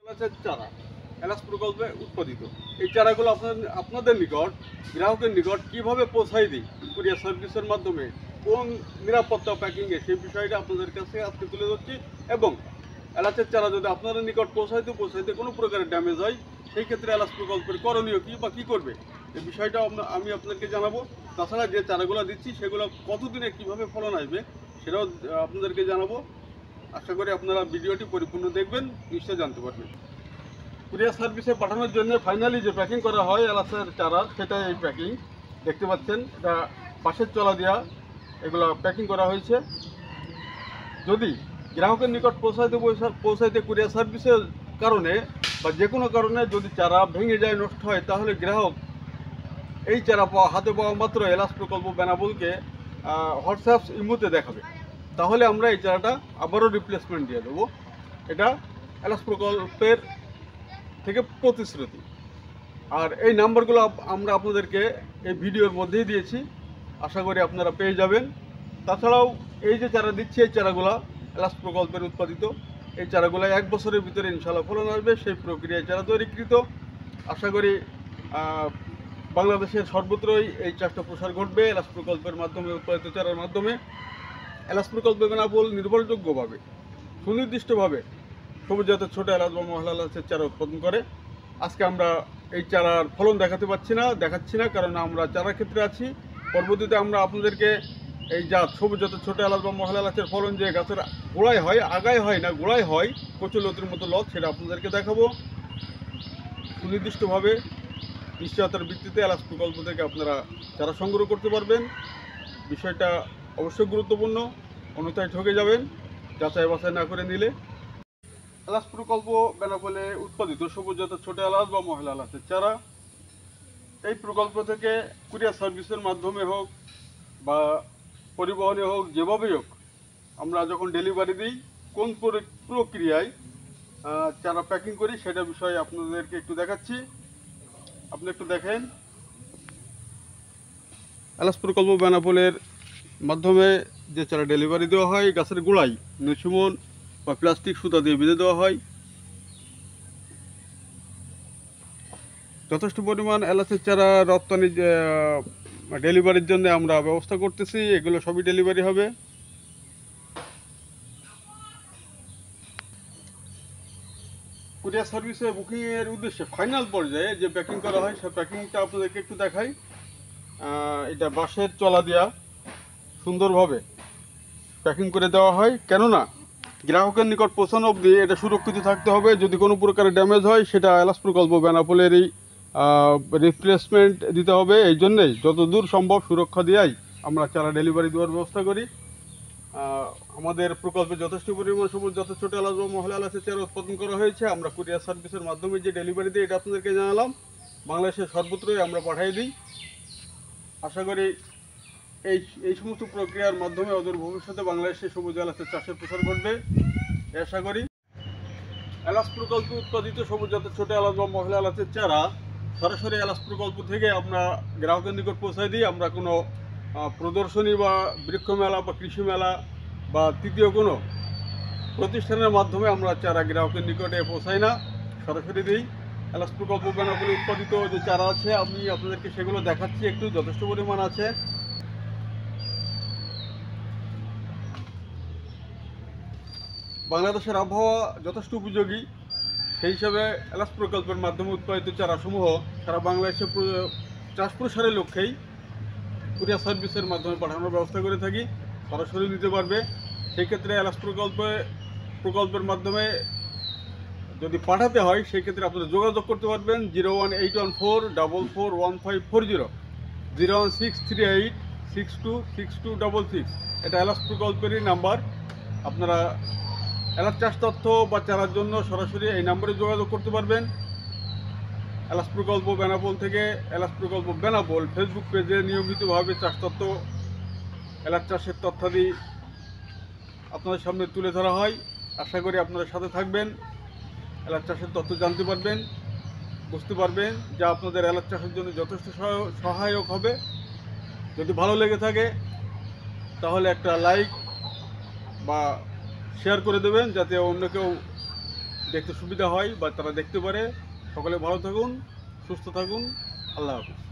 গাছের চারা এলাচ প্রকল্পে উৎপাদিত। এই চারাগুলো আপনাদের নিকট, গ্রাহকের নিকট কীভাবে পৌঁছাই দিই কুরিয়ার সার্ভিসের মাধ্যমে, কোন নিরাপত্তা প্যাকিংয়ে, সেই বিষয়টা আপনাদের কাছে আজকে তুলে ধরছি। এবং এলাচের চারা যদি আপনাদের নিকট পৌঁছাইতে কোনো প্রকারের ড্যামেজ হয়, সেই ক্ষেত্রে এলাচ প্রকল্পের করণীয় কী বা কী করবে, এই বিষয়টা আমি আপনাদেরকে জানাবো। তাছাড়া যে চারাগুলো দিচ্ছি সেগুলো কতদিনে কীভাবে ফলন আসবে সেটাও আপনাদেরকে জানাবো। আশা করি আপনারা ভিডিওটি পরিপূর্ণ দেখবেন, নিশ্চয় জানতে পারবেন। কুরিয়ার সার্ভিসে পাঠানোর জন্য ফাইনালি যে প্যাকিং করা হয় এলাচের চারা, সেটা এই প্যাকিং দেখতে পাচ্ছেন। এটা পাশের চলা দেওয়া এগুলো প্যাকিং করা হয়েছে। যদি গ্রাহকের নিকট পৌঁছাইতে কুরিয়ার সার্ভিসের কারণে বা যে কোনো কারণে যদি চারা ভেঙে যায়, নষ্ট হয়, তাহলে গ্রাহক এই চারা হাতে পাওয়া মাত্র এলাচ প্রকল্প বেনাপোলকে হোয়াটসঅ্যাপ ইমোতে দেখাবে। তাহলে আমরা এই চারাটা আবারও রিপ্লেসমেন্ট দিয়ে দেবো। এটা এলাচ প্রকল্পের থেকে প্রতিশ্রুতি। আর এই নাম্বারগুলো আমরা আপনাদেরকে এই ভিডিওর মধ্যেই দিয়েছি, আশা করি আপনারা পেয়ে যাবেন। তাছাড়াও এই যে চারা দিচ্ছি, এই চারাগুলো এলাচ প্রকল্পের উৎপাদিত। এই চারাগুলো 1 বছরের ভিতরে ইনশাআল্লাহ ফলন আসবে, সেই প্রক্রিয়ায় চারা তৈরিকৃত। আশা করি বাংলাদেশের সর্বত্রই এই চাষটা প্রসার ঘটবে এলাচ প্রকল্পের মাধ্যমে, উৎপাদিত চারার মাধ্যমে। এলাচ প্রকল্প বেনাপোল নির্ভরযোগ্যভাবে, সুনির্দিষ্টভাবে সবুজ জাতের ছোটো এলাচ বা মহলা এলাচের চারা উৎপাদন করে। আজকে আমরা এই চারার ফলন দেখাচ্ছি না, কারণ আমরা চারা ক্ষেত্রে আছি। পরবর্তীতে আমরা আপনাদেরকে এই জাত সবুজ জাতের ছোটো এলাচ বা মহলা এলাচের ফলন যে গাছের গোড়ায় হয়, আগায় হয় না, গোড়ায় হয় কচু লতির মতো লত, সেটা আপনাদেরকে দেখাবো। সুনির্দিষ্টভাবে নিশ্চয়তার ভিত্তিতে এলাচ প্রকল্প থেকে আপনারা চারা সংগ্রহ করতে পারবেন। বিষয়টা অবশ্যই গুরুত্বপূর্ণ, অন্যথায় ঠকে যাবেন যাচাই বাছাই না করে নিলে। এলাচ প্রকল্প বেনাপোলে উৎপাদিত সবুজ জাতের ছোটো এলাচ বা মহিলা এলাচের চারা, এই প্রকল্প থেকে কুরিয়ার সার্ভিসের মাধ্যমে হোক বা পরিবহনে হোক, যেভাবেই হোক, আমরা যখন ডেলিভারি দিই, কোন প্রক্রিয়ায় চারা প্যাকিং করি সেটা বিষয়ে আপনাদেরকে একটু দেখাচ্ছি। আপনি একটু দেখেন। এলাচ প্রকল্প বেনাপোলের মাধ্যমে যে চারা ডেলিভারি দেওয়া হয়, গাছের গোড়ায় নসিমন বা প্লাস্টিক সুতা দিয়ে বেঁধে দেওয়া হয়। যথেষ্ট পরিমাণ এলাচের চারা রপ্তানি ডেলিভারির জন্য আমরা ব্যবস্থা করতেছি, এগুলো সবই ডেলিভারি হবে। কুরিয়ার সার্ভিসে বুকিংয়ের উদ্দেশ্যে ফাইনাল পর্যায়ে যে প্যাকিং করা হয়, সেই প্যাকিংটা আপনাদেরকে একটু দেখাই। এটা বাঁশের চলা দেওয়া সুন্দরভাবে প্যাকিং করে দেওয়া হয়, কেননা গ্রাহকের নিকট পৌঁছানো অবধি এটা সুরক্ষিত থাকতে হবে। যদি কোনো প্রকারের ড্যামেজ হয়, সেটা এলাচ প্রকল্প বেনাপোলেরই রিপ্লেসমেন্ট দিতে হবে। এই জন্যেই যতদূর সম্ভব সুরক্ষা দিয়েই আমরা চারা ডেলিভারি দেওয়ার ব্যবস্থা করি। আমাদের প্রকল্পে যথেষ্ট পরিমাণ সবুজ জাতের ছোটো এলাচ বা মহলা এলাচের চারা উৎপাদন করা হয়েছে। আমরা কুরিয়ার সার্ভিসের মাধ্যমে যে ডেলিভারি দিই, এটা আপনাদেরকে জানালাম। বাংলাদেশের সর্বত্রই আমরা পাঠিয়ে দিই। আশা করি এই সমস্ত প্রক্রিয়ার মাধ্যমে অদূর ভবিষ্যতে বাংলাদেশে সবুজ এলাচের চাষের প্রসার ঘটবে আশা করি। এলাচ প্রকল্প উৎপাদিত সবুজ জাতের ছোটো এলাচ বা মহিলা এলাচের চারা সরাসরি এলাচ প্রকল্প থেকে আমরা গ্রাহকের নিকট পৌঁছায় দিই। আমরা কোনো প্রদর্শনী বা বৃক্ষ মেলা বা কৃষি মেলা বা তৃতীয় কোনো প্রতিষ্ঠানের মাধ্যমে আমরা চারা গ্রাহকের নিকটে পৌঁছাই না, সরাসরি দিই। এলাচ প্রকল্প বেনাপোলে উৎপাদিত যে চারা আছে, আমি আপনাদেরকে সেগুলো দেখাচ্ছি একটু। যথেষ্ট পরিমাণ আছে। বাংলাদেশের আবহাওয়া যথেষ্ট উপযোগী, সেই হিসাবে এলাচ প্রকল্পের মাধ্যমে উৎপাদিত চারাসমূহ সারা বাংলাদেশে চাষ প্রসারের লক্ষ্যেই কুরিয়ার সার্ভিসের মাধ্যমে পাঠানোর ব্যবস্থা করে থাকি। সরাসরি নিতে পারবে। সেই ক্ষেত্রে এলাচ প্রকল্পের মাধ্যমে যদি পাঠাতে হয়, সেই ক্ষেত্রে আপনারা যোগাযোগ করতে পারবেন 01814441540, 01638626266। এটা এলাচ প্রকল্পেরই নাম্বার। আপনারা এলাচ চাষ তথ্য বা চারার জন্য সরাসরি এই নাম্বারে যোগাযোগ করতে পারবেন। এলাচ প্রকল্প বেনাপোল থেকে এলাচ প্রকল্প বেনাপোল ফেসবুক পেজে নিয়মিতভাবে চাষ তথ্য, এলাচ চাষের তথ্যাদি আপনাদের সামনে তুলে ধরা হয়। আশা করি আপনারা সাথে থাকবেন, এলাচ চাষের তথ্য জানতে পারবেন, বুঝতে পারবেন, যা আপনাদের এলাচ চাষের জন্য যথেষ্ট সহায়ক হবে। যদি ভালো লেগে থাকে তাহলে একটা লাইক বা শেয়ার করে দেবেন, যাতে অন্য কেউ দেখতে সুবিধা হয় বা তারা দেখতে পারে। সকলে ভালো থাকুন, সুস্থ থাকুন। আল্লাহ হাফিজ।